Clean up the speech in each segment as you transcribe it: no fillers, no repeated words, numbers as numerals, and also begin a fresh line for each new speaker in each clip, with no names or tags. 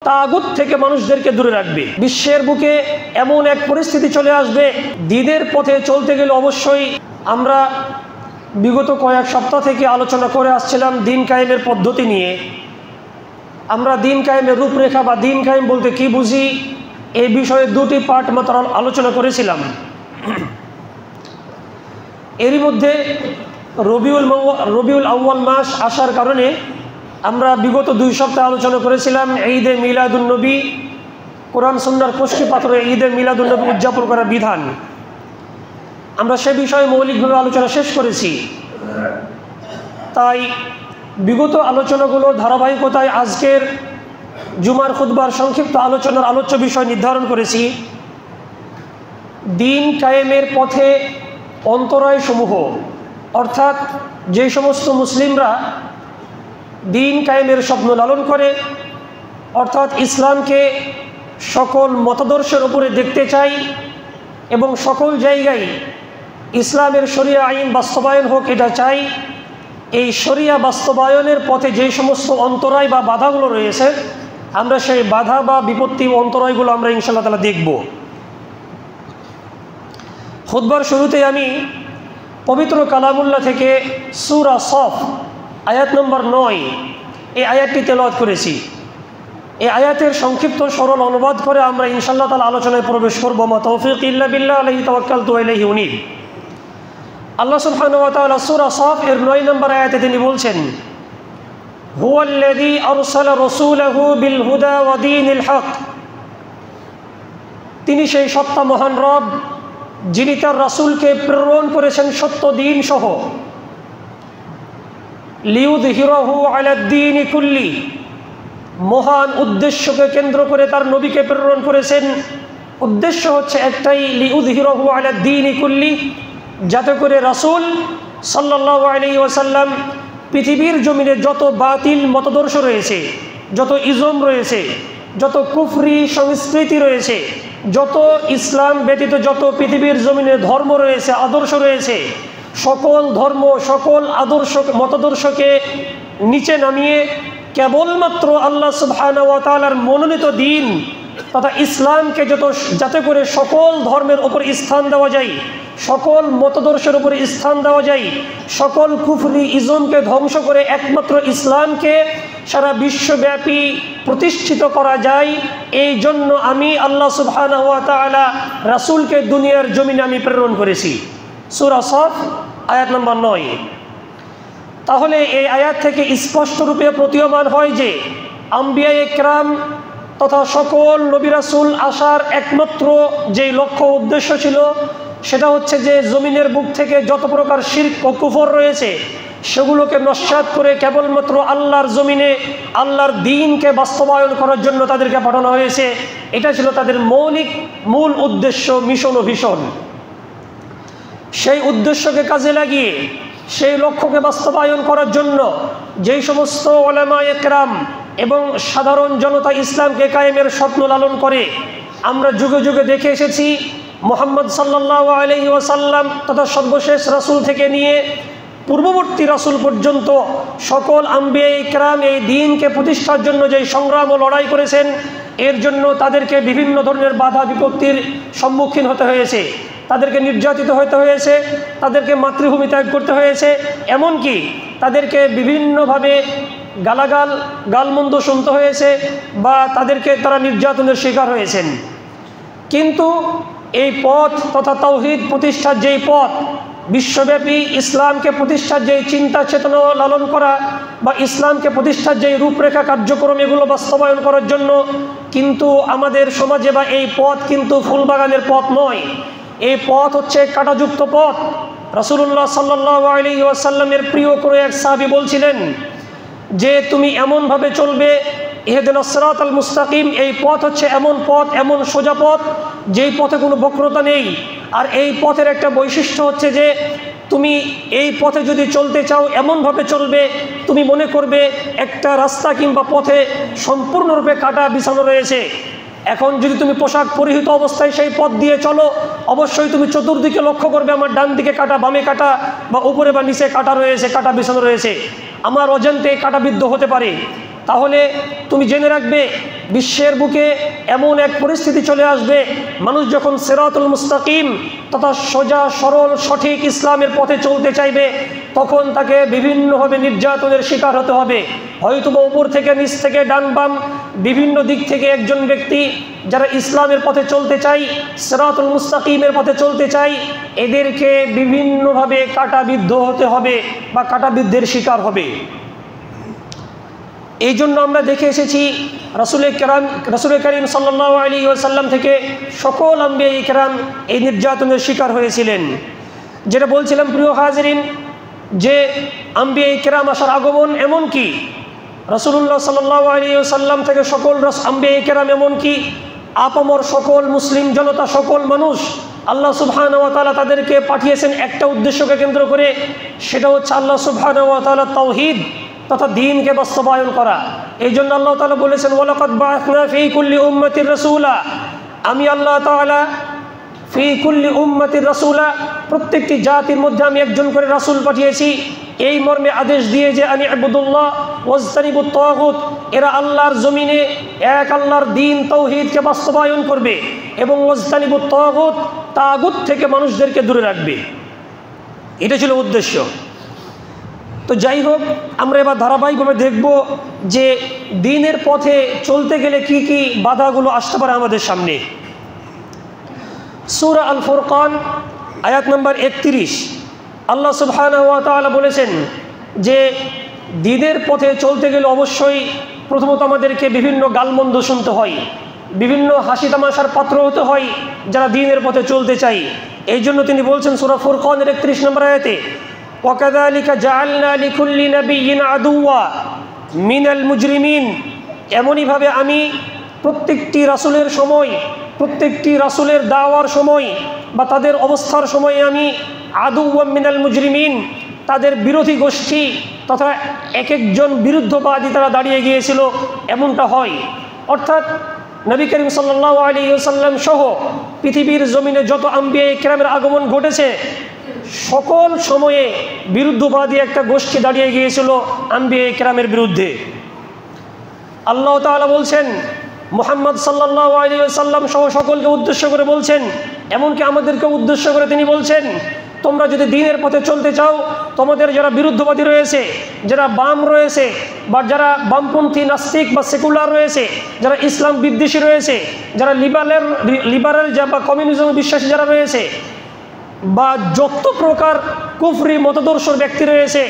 তাগুত থেকে মানুষদেরকে দূরে রাখবে। বিশ্বের বুকে এমন এক পরিস্থিতি চলে আসবে, দ্বীনের পথে চলতে গেলে অবশ্যই আমরা বিগত কয়েক সপ্তাহ থেকে আলোচনা করে আসছিলাম দিন কায়েমের পদ্ধতি নিয়ে। আমরা দিন কায়েমের রূপরেখা বা দিন কায়েম বলতে কি বুঝি এই বিষয়ে দুটি পার্ট মাত্র আলোচনা করেছিলাম। এরই মধ্যে রবিউল আউয়াল মাস আসার কারণে আমরা বিগত 2 সপ্তাহ আলোচনা করেছিলাম ঈদে মিলাদুন্নবী, কোরআন সুন্নাহর কষ্টি পাথরে ঈদে মিলাদুন্নবী উদযাপন করার বিধান। আমরা সে বিষয়ে মৌলিকভাবে আলোচনা শেষ করেছি। তাই বিগত আলোচনাগুলোর ধারাবাহিকতায় আজকের জুমার খুতবার সংক্ষিপ্ত আলোচনার আলোচ্য বিষয় নির্ধারণ করেছি দিন কায়েমের পথে অন্তরায়সমূহ, অর্থাৎ যে সমস্ত মুসলিমরা দিন কায়েমের স্বপ্ন লালন করে, অর্থাৎ ইসলামকে সকল মতাদর্শের উপরে দেখতে চাই এবং সকল জায়গায় ইসলামের শরিয়া আইন বাস্তবায়ন হোক এটা চাই। এই শরিয়া বাস্তবায়নের পথে যে সমস্ত অন্তরায় বা বাধাগুলো রয়েছে, আমরা সেই বাধা বা বিপত্তি অন্তরায়গুলো আমরা ইনশাআল্লাহ তাআলা দেখব। খুতবার শুরুতে আমি পবিত্র কালামুল্লাহ থেকে সূরা সফ আয়াত নম্বর 9 এই আয়াতটি তেলাওয়াত করেছি। এই আয়াতের সংক্ষিপ্ত সরল অনুবাদ করে আমরা ইনশাআল্লাহ তাআলা আলোচনায় প্রবেশ করব। মা তৌফিক ইল্লা বিল্লাহ, আলাইহি তাওয়াক্কালতু ওয়া ইলাইহি উনীব। আল্লাহ সুবহানাহু ওয়া তাআলা সূরা সফ এর 9 নম্বর আয়াতে তিনি বলছেন, হুয়াল্লাযী আরসালা রাসূলাহু বিল হুদা ওয়া দীনিল হক। তিনি সেই সত্তা মহান রব যিনি তার রাসূলকে প্রেরণ করেছেন সত্য দ্বীন সহ। লিউযহিরাহু আলাদ দীনি কুল্লি, মহান উদ্দেশ্যকে কেন্দ্র করে তার নবীকে প্রেরণ করেছেন। উদ্দেশ্য হচ্ছে একটাই, লিউযহিরাহু আলাদ দীনি কুল্লি, যাতে করে রাসূল সাল্লাল্লাহু আলাইহি ওয়াসাল্লাম পৃথিবীর জমিনে যত বাতিল মতদর্শ রয়েছে, যত ইজম রয়েছে, যত কুফরি সংস্কৃতি রয়েছে, যত ইসলাম ব্যতীত যত পৃথিবীর জমিনে ধর্ম রয়েছে, আদর্শ রয়েছে, সকল ধর্ম সকল আদর্শ মতদর্শকে নিচে নামিয়ে কেবলমাত্র আল্লাহ সুবহানাহু ওয়া তাআলার মনোনীত দিন তথা ইসলামকে যাতে করে সকল ধর্মের উপর স্থান দেওয়া যায়, সকল মতদর্শের উপরে স্থান দেওয়া যায়, সকল কুফরি ইজমকে ধ্বংস করে একমাত্র ইসলামকে সারা বিশ্বব্যাপী প্রতিষ্ঠিত করা যায়। এই জন্য আমি আল্লাহ সুবহানাহু ওয়া তাআলা রাসূলকে দুনিয়ার জমিনে আমি প্রেরণ করেছি। সূরা সফ আয়াত নম্বর 9। তাহলে এই আয়াত থেকে স্পষ্ট রূপে প্রতীয়মান হয় যে আম্বিয়ায়ে কেরাম তথা সকল নবী রাসূল আসার একমাত্র যেই লক্ষ্য উদ্দেশ্য ছিল সেটা হচ্ছে যে জমিনের বুক থেকে যত প্রকার শিরক ও কুফর রয়েছে সেগুলোকে নস্যাৎ করে কেবলমাত্র আল্লাহর জমিনে আল্লাহর দ্বীনকে বাস্তবায়ন করার জন্য তাদেরকে পাঠানো হয়েছে। এটা ছিল তাদের মূল উদ্দেশ্য, মিশন ও ভিশন। সেই উদ্দেশ্যকে কাজে লাগিয়ে সেই লক্ষ্যকে বাস্তবায়ন করার জন্য যেই সমস্ত উলামায়ে কেরাম এবং সাধারণ জনতা ইসলামকে কায়েমের স্বপ্ন লালন করে, আমরা যুগে যুগে দেখে এসেছি মুহাম্মদ সাল্লাল্লাহু আলাইহি ওয়াসাল্লাম তথা সর্বশেষ রাসূল থেকে নিয়ে পূর্ববর্তী রাসূল পর্যন্ত সকল আম্বিয়ায়ে কেরাম এই দ্বীনকে প্রতিষ্ঠার জন্য যে সংগ্রাম ও লড়াই করেছেন, এর জন্য তাদেরকে বিভিন্ন ধরনের বাধা বিপত্তির সম্মুখীন হতে হয়েছে, তাদেরকে নির্যাতিত হতে হয়েছে, তাদেরকে মাতৃভূমি ত্যাগ করতে হয়েছে, এমনকি তাদেরকে বিভিন্নভাবে গালমন্দ শুনতে হয়েছে বা তারা নির্যাতনের শিকার হয়েছেন। কিন্তু এই পথ তথা তাওহীদ প্রতিষ্ঠার যেই পথ, বিশ্বব্যাপী ইসলামকে প্রতিষ্ঠার যেই চিন্তা চেতনা লালন করা বা ইসলামকে প্রতিষ্ঠার যেই রূপরেখা কার্যক্রম, এগুলো বাস্তবায়ন করার জন্য কিন্তু আমাদের সমাজে বা এই পথ কিন্তু ফুলবাগানের পথ নয়। এই পথ হচ্ছে কাঁটাযুক্ত পথ। রাসূলুল্লাহ সাল্লাল্লাহু আলাইহি ওয়াসাল্লামের প্রিয় কোনো এক সাহাবী বলছিলেন যে তুমি এমনভাবে চলবে, ইহদিনাস সিরাতাল মুস্তাকিম, এই পথ হচ্ছে এমন পথ, এমন সোজা পথ যেই পথে কোনো বক্রতা নেই। আর এই পথের একটা বৈশিষ্ট্য হচ্ছে যে তুমি এই পথে যদি চলতে চাও এমনভাবে চলবে তুমি মনে করবে একটা রাস্তা কিংবা পথে সম্পূর্ণরূপে কাটা বিছানো রয়েছে। এখন যদি তুমি পোশাক পরিহিত অবস্থায় সেই পথ দিয়ে চলো, অবশ্যই তুমি চতুর্দিকে লক্ষ্য করবে আমার ডান দিকে কাটা, বামে কাটা বা উপরে বা নিচে কাটা রয়েছে, কাটা বিছানো রয়েছে, আমার অজান্তে কাটাবিদ্ধ হতে পারে। তাহলে তুমি জেনে রাখবে বিশ্বের বুকে এমন এক পরিস্থিতি চলে আসবে, মানুষ যখন সিরাতুল মুস্তাকিম তথা সোজা সরল সঠিক ইসলামের পথে চলতে চাইবে, তখন তাকে বিভিন্নভাবে নির্যাতনের শিকার হতে হবে। হয়তোবা উপর থেকে নিচ থেকে ডান বাম বিভিন্ন দিক থেকে একজন ব্যক্তি যারা ইসলামের পথে চলতে চাই, সিরাতুল মুস্তাকিমের পথে চলতে চাই, এদেরকে বিভিন্নভাবে কাটাবিদ্ধ হতে হবে বা কাটাবিদ্ধের শিকার হবে। এই জন্য আমরা দেখে এসেছি রাসূল করিম সাল্লাল্লাহু আলাইহি ওয়াসাল্লাম থেকে সকল আম্বিয়া ইকরাম এই নির্যাতনের শিকার হয়েছিলেন। যেটা বলছিলাম প্রিয় হাজিরিন, যে আম্বিয়া ইকরাম আসার আগমন, এমনকি রাসূলুল্লাহ সাল্লাল্লাহু আলাইহি ওয়াসাল্লাম থেকে সকল আম্বিয়া ইকরাম, এমনকি আপামর সকল মুসলিম জনতা, সকল মানুষ, আল্লাহ সুবহানাহু ওয়া তাআলা তাদেরকে পাঠিয়েছেন একটা উদ্দেশ্যকে কেন্দ্র করে, সেটা হচ্ছে আল্লাহ সুবহানাহু ওয়া তাআলা তাওহীদ তথা দ্বীনকে বাস্তবায়ন করা। এই জন্য আল্লাহ তাআলা বলেছেন, ওয়ালাকাদ বাআসনা ফী কুল্লি উম্মাতির রাসূলা, আমি আল্লাহ তাআলা ফী কুল্লি উম্মাতির রাসূলা, প্রত্যেকটি জাতির মধ্যে আমি একজন করে রাসূল পাঠিয়েছি, এই মর্মে আদেশ দিয়ে যে আনি ইবুদুল্লাহ ওয়াজতানিবুত তাগুত, এরা আল্লাহর জমিনে এক আল্লাহর দ্বীন তাওহীদকে বাস্তবায়ন করবে এবং ওয়াজতানিবুত তাগুত, তাগুত থেকে মানুষদেরকে দূরে রাখবে। এটা ছিল উদ্দেশ্য। তো যাই হোক, আমরা এবার ধারাবাহিকভাবে দেখব যে দ্বীনের পথে চলতে গেলে কি কি বাধাগুলো আসতে পারে আমাদের সামনে। সূরা আল ফুরকান আয়াত নম্বর 31, আল্লাহ সুবহানাহু ওয়া তাআলা বলেছেন যে দ্বীনের পথে চলতে গেলে অবশ্যই প্রথমত আমাদেরকে বিভিন্ন গালমন্দ শুনতে হয়, বিভিন্ন হাসি তামাশার পাত্র হতে হয় যারা দ্বীনের পথে চলতে চাই। এই জন্য তিনি বলছেন সূরা ফুরকানের 31 নম্বর আয়াতে, ওয়াকাযালিকা জাআলনা লিকুল্লি নাবিয়্যিন আদুওয়া মিনাল মুজরিমিন, এমনইভাবে আমি প্রত্যেকটি রাসূলের সময়, প্রত্যেকটি রাসূলের দাওয়ার সময় বা তাদের অবস্থার সময়ে আমি আদুওয়া মিনাল মুজরিমিন, তাদের বিরোধী গোষ্ঠী তথা এক একজন বিরুদ্ধবাদী তারা দাঁড়িয়ে গিয়েছিল, এমনটা হয়। অর্থাৎ নবী করিম সাল্লাল্লাহু আলাইহি ওয়াসাল্লাম সহ পৃথিবীর জমিনে যত আম্বিয়া ইকরামের আগমন ঘটেছে, সকল সময়ে বিরুদ্ধবাদী একটা গোষ্ঠী দাঁড়িয়ে গিয়েছিল আম্বিয়া ইকরামের বিরুদ্ধে। আল্লাহ তাআলা বলছেন, মুহাম্মদ সাল্লাল্লাহু আলাইহি ওয়াসাল্লাম সহ সকলকে উদ্দেশ্য করে বলছেন, এমনকি আমাদেরকে উদ্দেশ্য করে তিনি বলছেন, তোমরা যদি দ্বীনের পথে চলতে চাও, তোমাদের যারা বিরুদ্ধবাদী রয়েছে, যারা বাম রয়েছে বা যারা বামপন্থী নাস্তিক বা সেকুলার রয়েছে, যারা ইসলাম বিদ্বেষী রয়েছে, যারা লিবারেল বা কমিউনিজম বিশ্বাসী যারা রয়েছে, বা যত প্রকার কুফরি মতদর্শর ব্যক্তি রয়েছে,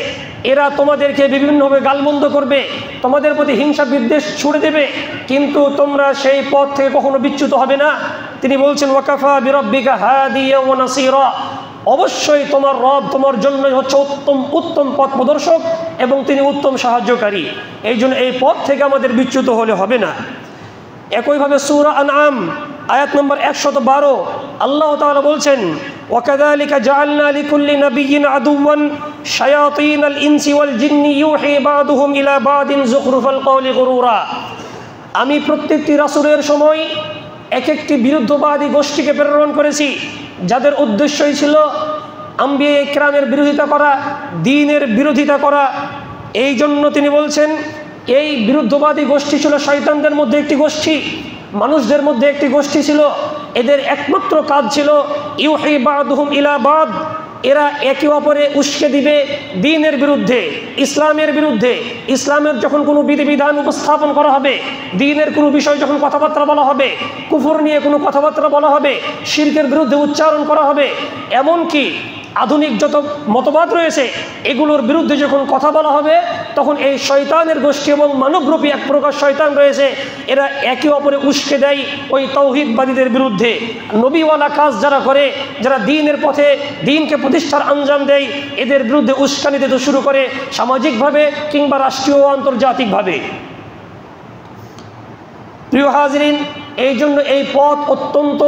এরা তোমাদেরকে বিভিন্নভাবে গালমন্দ করবে, তোমাদের প্রতি হিংসা বিদ্বেষ ছুড়ে দেবে, কিন্তু তোমরা সেই পথ থেকে কখনো বিচ্যুত হবে না। তিনি বলছেন, ওয়াকাফা বিরাব্বিকা হাদিয়া ওয়া নাসীরা, অবশ্যই তোমার রব তোমার জন্য হচ্ছে উত্তম পথ প্রদর্শক এবং তিনি উত্তম সাহায্যকারী। এই জন্য এই পথ থেকে আমাদের বিচ্যুত হলে হবে না। একইভাবে সূরা আনআম আয়াত নম্বর 112 আল্লাহ তাআলা বলছেন, ওয়াকাযালিকা জাআলনা লিকুল্লি নাবিয়্যিন আদুওয়ান শায়াতিনাল ইনসি ওয়াল জিন্নি ইউহি বা'দুহুম ইলা বা'দিন যুখরুফাল কওলি গুরুরা, আমি প্রত্যেকটি রাসূলের সময় এক একটি বিরুদ্ধবাদী গোষ্ঠীকে প্রেরণ করেছি, যাদের উদ্দেশ্যই ছিল আম্বিয়া ইকরামের বিরোধিতা করা, দ্বীনের বিরোধিতা করা। এই জন্য তিনি বলছেন, এই বিরুদ্ধবাদী গোষ্ঠী ছিল শয়তানদের মধ্যে একটি গোষ্ঠী, মানুষদের মধ্যে একটি গোষ্ঠী ছিল। এদের একমাত্র কাজ ছিল ইউহি বা'দুহুম ইলা বা'দ, এরা একে অপরে উস্কে দিবে দ্বীনের বিরুদ্ধে, ইসলামের বিরুদ্ধে। ইসলামের যখন কোনো বিধিবিধান উপস্থাপন করা হবে, দ্বীনের কোনো বিষয় যখন কথাবার্তা বলা হবে, কুফর নিয়ে কোনো কথাবার্তা বলা হবে, শিরকের বিরুদ্ধে উচ্চারণ করা হবে, এমনকি আধুনিক যত মতবাদ রয়েছে এগুলোর বিরুদ্ধে যখন কথা বলা হবে, তখন এই শয়তানের গোষ্ঠী এবং মানবরূপী এক প্রকার শয়তান রয়েছে, এরা একে অপরে উস্কে দেয় ওই তাওহীদবাদীদের বিরুদ্ধে। নবীওয়ালা কাজ যারা করে, যারা দ্বীনের পথে দ্বীনকে প্রতিষ্ঠার আঞ্জাম দেয়, এদের বিরুদ্ধে উস্কানি দিতে শুরু করে সামাজিকভাবে কিংবা রাষ্ট্রীয় ও আন্তর্জাতিকভাবে। প্রিয় হাজিরিন, এই জন্য এই পথ অত্যন্ত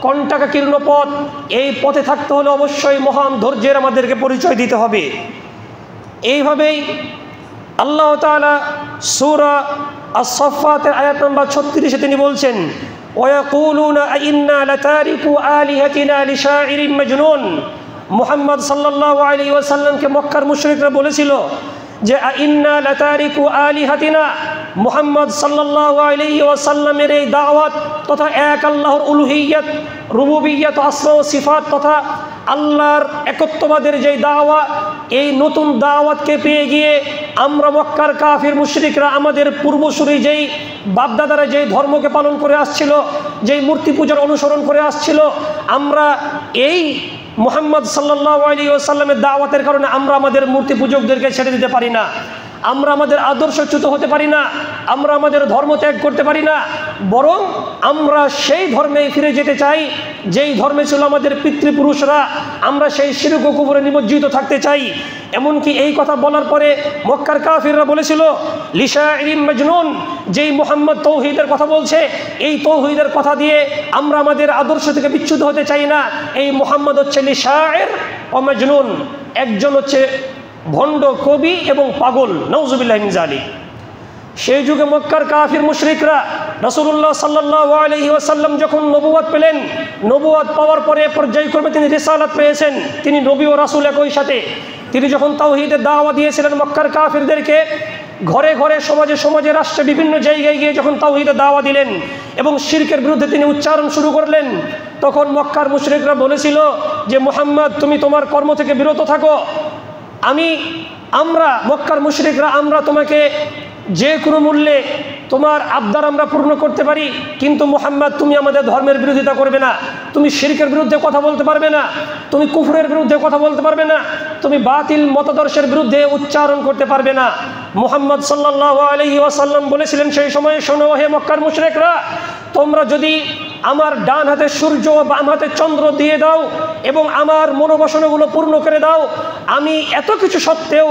কণ্টাকাকীর্ণ পথ। এই পথে থাকতে হলে অবশ্যই মহান ধৈর্যের আমাদেরকে পরিচয় দিতে হবে। এইভাবেই আল্লাহ তাআলা সূরা আস-সাফফাতের আয়াত নম্বর 36 তিনি বলছেন, ওয়ায়াকুলুনা আইন্না লাতারিকু আলিহাতিনা লিশাইরিন মাজনুন। মুহাম্মদ সাল্লাল্লাহু আলাইহি ওয়াসাল্লামকে মক্কার মুশরিকরা বলেছিল যে আইন্না লাতারিকু আলিহাতিনা, মুহাম্মদ সাল্লাল্লাহু আলাইহি ওয়াসাল্লামের এই দাওয়াত তথা এক আল্লাহর উলুহিয়্যাত, রুবুবিয়্যাত, আসমা ও সিফাত তথা আল্লাহর একত্ববাদের যেই দাওয়া, এই নতুন দাওয়াতকে পেয়ে গিয়ে আমরা মক্কার কাফির মুশরিকরা আমাদের পূর্বসূরি যেই বাপদাদারা যেই ধর্মকে পালন করে আসছিল, যেই মূর্তি পূজার অনুসরণ করে আসছিল, আমরা এই মুহাম্মদ সাল্লাল্লাহু আলাইহি ওয়াসাল্লামের দাওয়াতের কারণে আমরা আমাদের মূর্তি পূজকদেরকে ছেড়ে দিতে পারি না, আমরা আমাদের আদর্শচ্যুত হতে পারি না, আমরা আমাদের ধর্ম ত্যাগ করতে পারি না, বরং আমরা সেই ধর্মেই ফিরে যেতে চাই যেই ধর্মে ছিল আমাদের পিতৃপুরুষরা। আমরা সেই শিরক ও কুফরে নিমজ্জিত থাকতে চাই। এমনকি এই কথা বলার পরে মক্কার কাফিররা বলেছিল লিশাইরিন মাজনুন, যেই মুহাম্মদ তৌহিদের কথা বলছে, এই তৌহিদের কথা দিয়ে আমরা আমাদের আদর্শ থেকে বিচ্যুত হতে চাই না। এই মুহাম্মদ হচ্ছে লিশাইর ও মাজনুন, একজন হচ্ছে ভণ্ড কবি এবং পাগল, নাউজুবিল্লাহি মিন যালিক। সেই যুগে মক্কার কাফির মুশরিকরা রাসূলুল্লাহ সাল্লাল্লাহু আলাইহি ওয়াসাল্লাম যখন নবুয়ত পেলেন, নবুয়ত পাওয়ার পরে পর্যায়ক্রমে তিনি রিসালাত পেয়েছেন, তিনি নবী ও রাসূল একই সাথে। তিনি যখন তাওহীদের দাওয়া দিয়েছিলেন মক্কার কাফিরদেরকে, ঘরে ঘরে, সমাজে সমাজে, রাষ্ট্রে, বিভিন্ন জায়গায় গিয়ে যখন তাওহীদের দাওয়া দিলেন এবং শিরকের বিরুদ্ধে তিনি উচ্চারণ শুরু করলেন, তখন মক্কার মুশরিকরা বলেছিল যে মুহাম্মদ তুমি তোমার কর্ম থেকে বিরত থাকো, আমরা মক্কার মুশরিকরা আমরা তোমাকে যে কোনো মূল্যে তোমার আবদার আমরা পূর্ণ করতে পারি, কিন্তু মুহাম্মদ তুমি আমাদের ধর্মের বিরোধিতা করবে না, তুমি শিরকের বিরুদ্ধে কথা বলতে পারবে না, তুমি কুফরের বিরুদ্ধে কথা বলতে পারবে না, তুমি বাতিল মতাদর্শের বিরুদ্ধে উচ্চারণ করতে পারবে না। মুহাম্মদ সাল্লাল্লাহু আলাইহি ওয়াসাল্লাম বলেছিলেন সেই সময়ে, শোনো হে মক্কার মুশরিকরা, তোমরা যদি আমার ডান হাতে সূর্য বাম হাতে চন্দ্র দিয়ে দাও এবং আমার মনোবাসনাগুলো পূর্ণ করে দাও, আমি এত কিছু সত্ত্বেও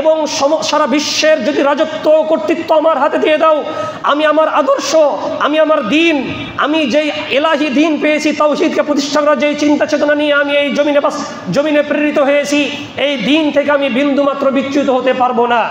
এবং সারা বিশ্বের যদি রাজত্ব কর্তৃত্ব আমার হাতে দিয়ে দাও, আমি আমার আদর্শ, আমি আমার দিন, আমি যেই এলাহি দিন পেয়েছি, তাওহীদকে প্রতিষ্ঠা করার যেই চিন্তা চেতনা নিয়ে আমি এই জমিনে প্রেরিত হয়েছি, এই দিন থেকে আমি বিন্দুমাত্র বিচ্যুত হতে পারবো না।